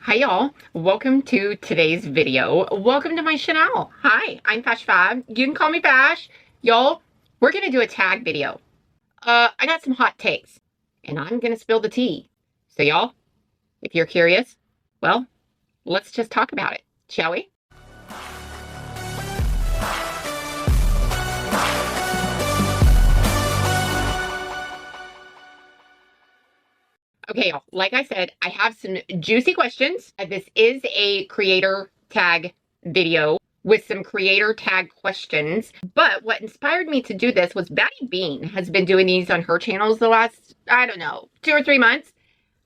Hi y'all, welcome to today's video. Welcome to my channel. Hi, I'm Fash Fab. You can call me Fash. Y'all, we're gonna do a tag video. I got some hot takes and I'm gonna spill the tea. So y'all, if you're curious, well, let's just talk about it, shall we? Okay, y'all, like I said, I have some juicy questions. This is a creator tag video with some creator tag questions. But what inspired me to do this was Batty Bean has been doing these on her channels the last, I don't know, 2 or 3 months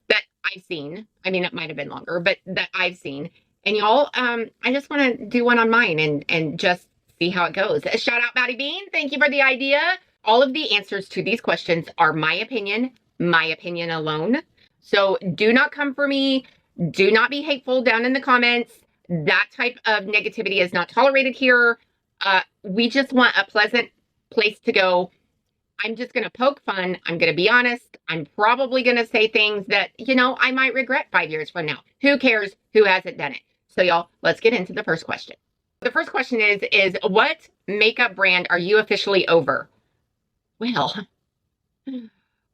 that I've seen. I mean, it might have been longer, but that I've seen. And y'all, I just want to do one on mine and just see how it goes. Shout out Batty Bean. Thank you for the idea. All of the answers to these questions are my opinion alone. So do not come for me. Do not be hateful down in the comments. That type of negativity is not tolerated here. We just want a pleasant place to go. I'm just going to poke fun. I'm going to be honest. I'm probably going to say things that, you know, I might regret 5 years from now. Who cares? Who hasn't done it? So y'all, let's get into the first question. The first question is what makeup brand are you officially over? Well,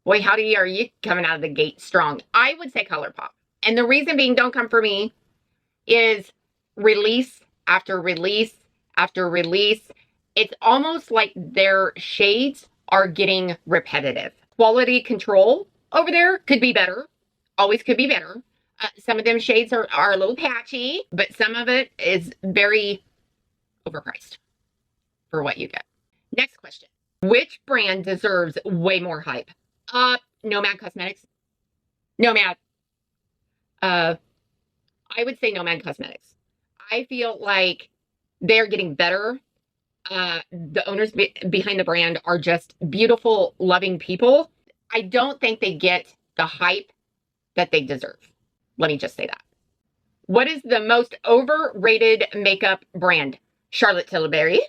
boy, howdy, are you coming out of the gate strong? I would say ColourPop. And the reason being, don't come for me, is release after release after release. It's almost like their shades are getting repetitive. Quality control over there could be better. Always could be better. Some of them shades are a little patchy, but some of it is very overpriced for what you get. Next question. Which brand deserves way more hype? Nomad Cosmetics. Nomad. I would say Nomad Cosmetics. I feel like they're getting better. The owners behind the brand are just beautiful, loving people. I don't think they get the hype that they deserve. Let me just say that. What is the most overrated makeup brand? Charlotte Tilbury.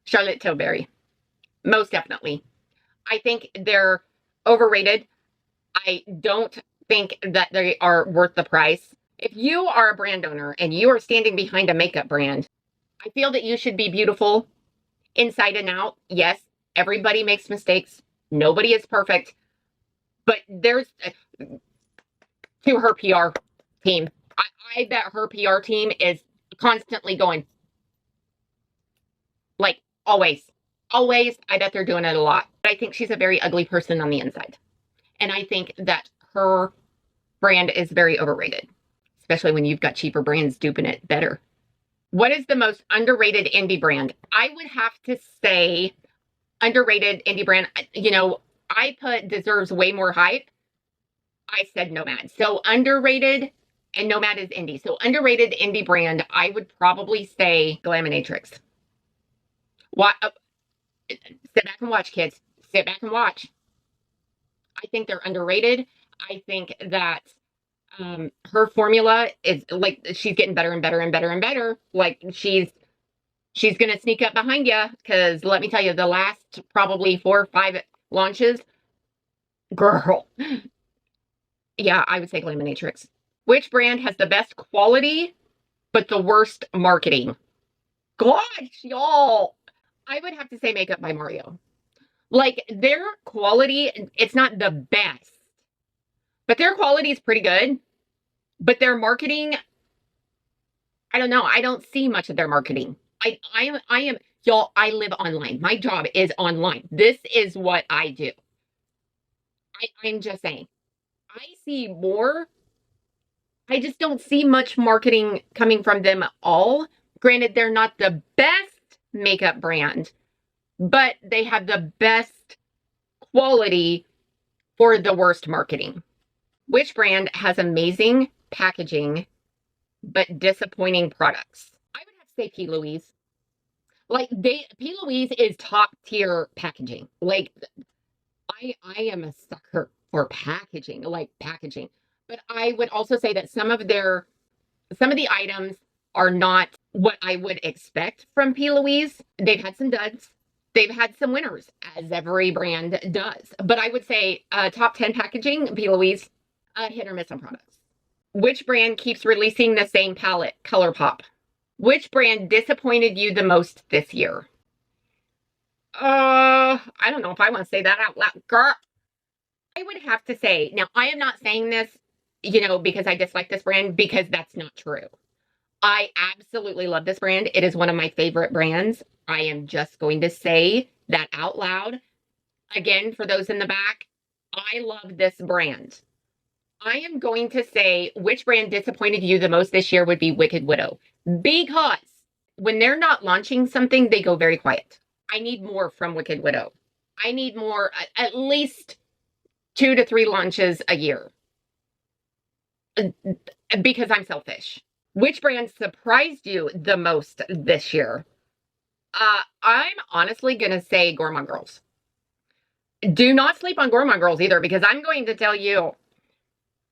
Charlotte Tilbury. Most definitely. I think they're overrated. I don't think that they are worth the price. If you are a brand owner and you are standing behind a makeup brand, I feel that you should be beautiful inside and out. Yes, everybody makes mistakes. Nobody is perfect. But there's, to her PR team, I bet her PR team is constantly going, like, always. Always, I bet they're doing it a lot. But I think she's a very ugly person on the inside. And I think that her brand is very overrated, especially when you've got cheaper brands duping it better. What is the most underrated indie brand? I would have to say underrated indie brand. You know, I put deserves way more hype. I said Nomad. So underrated, and Nomad is indie. So underrated indie brand, I would probably say Glaminatrix. What? Sit back and watch, kids. Sit back and watch. I think they're underrated. I think that her formula is like, she's getting better and better and better and better. Like she's going to sneak up behind you, because let me tell you, the last probably 4 or 5 launches, girl. Yeah, I would say Glaminatrix. Which brand has the best quality but the worst marketing? Gosh, y'all. I would have to say Makeup by Mario. Like, their quality, it's not the best, but their quality is pretty good. But their marketing, I don't know. I don't see much of their marketing. I am, y'all, I live online. My job is online. This is what I do. I'm just saying, I see more. I just don't see much marketing coming from them at all. Granted, they're not the best makeup brand, but they have the best quality for the worst marketing. Which brand has amazing packaging but disappointing products? I would have to say P. Louise. Like, P. Louise is top tier packaging. Like, I am a sucker for packaging, like packaging. But I would also say that some of the items are not what I would expect from P. Louise. They've had some duds. They've had some winners, as every brand does. But I would say top 10 packaging, P. Louise, hit or miss on products. Which brand keeps releasing the same palette, ColourPop? Which brand disappointed you the most this year? I don't know if I want to say that out loud. Girl, I would have to say, now I am not saying this, because I dislike this brand, because that's not true. I absolutely love this brand. It is one of my favorite brands. I am just going to say that out loud. Again, for those in the back, I love this brand. I am going to say which brand disappointed you the most this year would be Wicked Widow. Because when they're not launching something, they go very quiet. I need more from Wicked Widow. I need more, at least 2 to 3 launches a year. Because I'm selfish. Which brand surprised you the most this year? I'm honestly going to say Gourmand Girls. Do not sleep on Gourmand Girls either, because I'm going to tell you,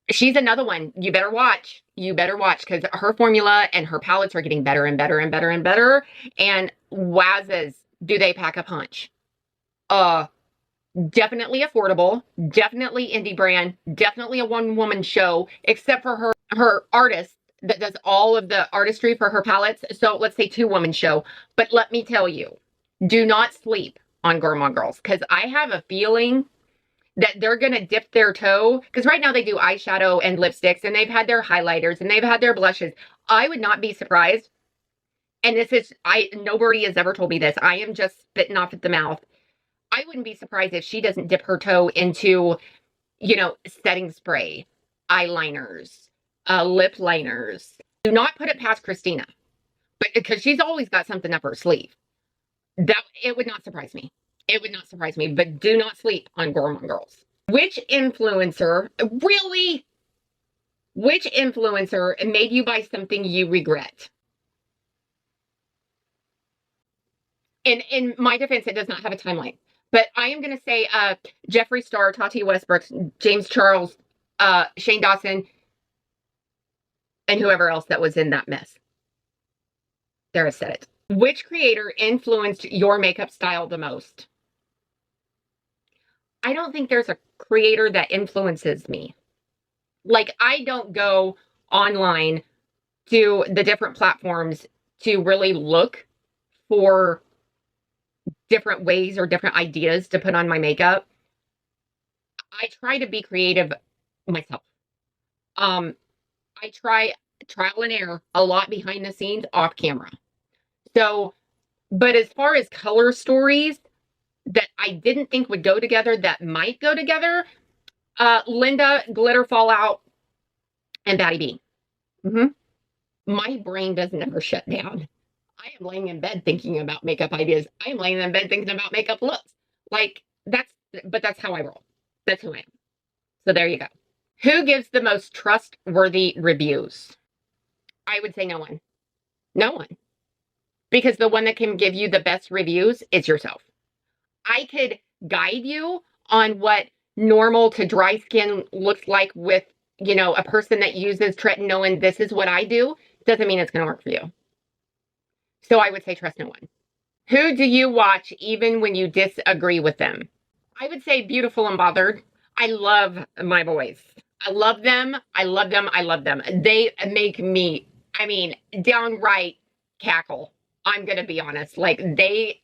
she's another one. You better watch. You better watch, because her formula and her palettes are getting better and better and better and better. And wowzers, do they pack a punch. Definitely affordable, definitely indie brand, definitely a one-woman show, except for her artist that does all of the artistry for her palettes. So let's say 2-woman show. But let me tell you, do not sleep on Gourmand Girls, because I have a feeling that they're going to dip their toe, because right now they do eyeshadow and lipsticks, and they've had their highlighters, and they've had their blushes. I would not be surprised, and nobody has ever told me this. I am just spitting off at the mouth. I wouldn't be surprised if she doesn't dip her toe into, setting spray, eyeliners, lip liners. Do not put it past Christina, but because she's always got something up her sleeve. It would not surprise me. It would not surprise me, but do not sleep on Gourmand Girls. Which influencer made you buy something you regret? In my defense, it does not have a timeline. But I am going to say Jeffree Star, Tati Westbrook, James Charles, Shane Dawson, and whoever else that was in that mess. There, I said it. Which creator influenced your makeup style the most? I don't think there's a creator that influences me. Like, I don't go online to the different platforms to really look for different ways or different ideas to put on my makeup. I try to be creative myself. I try trial and error a lot behind the scenes, off camera. So, but as far as color stories that I didn't think would go together, that might go together, Linda, Glitter Fallout, and Batty B. My brain does never shut down. I am laying in bed thinking about makeup ideas. I am laying in bed thinking about makeup looks. But that's how I roll. That's who I am. So there you go. Who gives the most trustworthy reviews? I would say no one. No one. Because the one that can give you the best reviews is yourself. I could guide you on what normal to dry skin looks like with, a person that uses tretinoin, and this is what I do. Doesn't mean it's going to work for you. So I would say trust no one. Who do you watch even when you disagree with them? I would say Beautiful and Bothered. I love my boys. I love them. I love them. I love them. They make me, downright cackle. I'm going to be honest. Like, they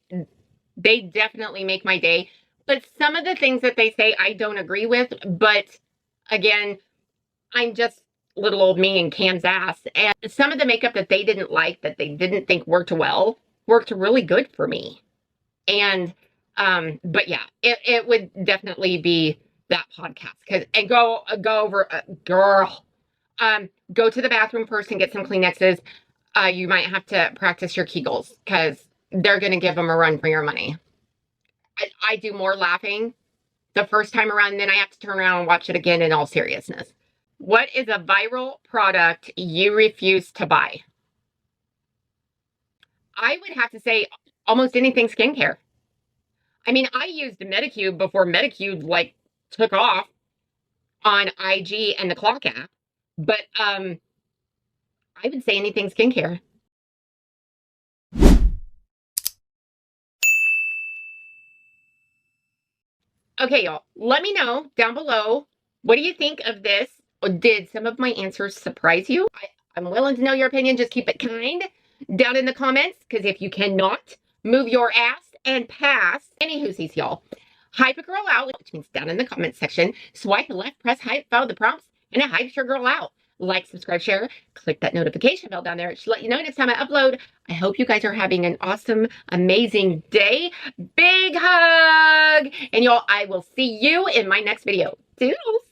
definitely make my day. But some of the things that they say, I don't agree with. But again, I'm just little old me in Kansas. And some of the makeup that they didn't like, that they didn't think worked well, worked really good for me. And, but yeah, it would definitely be that podcast. And go over, girl, go to the bathroom first and get some Kleenexes. You might have to practice your Kegels, because they're going to give them a run for your money. I do more laughing the first time around, and then I have to turn around and watch it again in all seriousness. What is a viral product you refuse to buy? I would have to say almost anything skincare. I used Medicube before Medicube took off on IG and the Clock app, but I would say anything skincare. Okay, y'all, let me know down below, what do you think of this Did some of my answers surprise you? I'm willing to know your opinion. Just keep it kind down in the comments, because if you cannot move your ass and pass, any whoosies, y'all. Hype a girl out, which means down in the comments section. Swipe left, press hype, follow the prompts, and it hypes your girl out. Like, subscribe, share, click that notification bell down there. It should let you know next time I upload. I hope you guys are having an awesome, amazing day. Big hug! And y'all, I will see you in my next video. Toodles!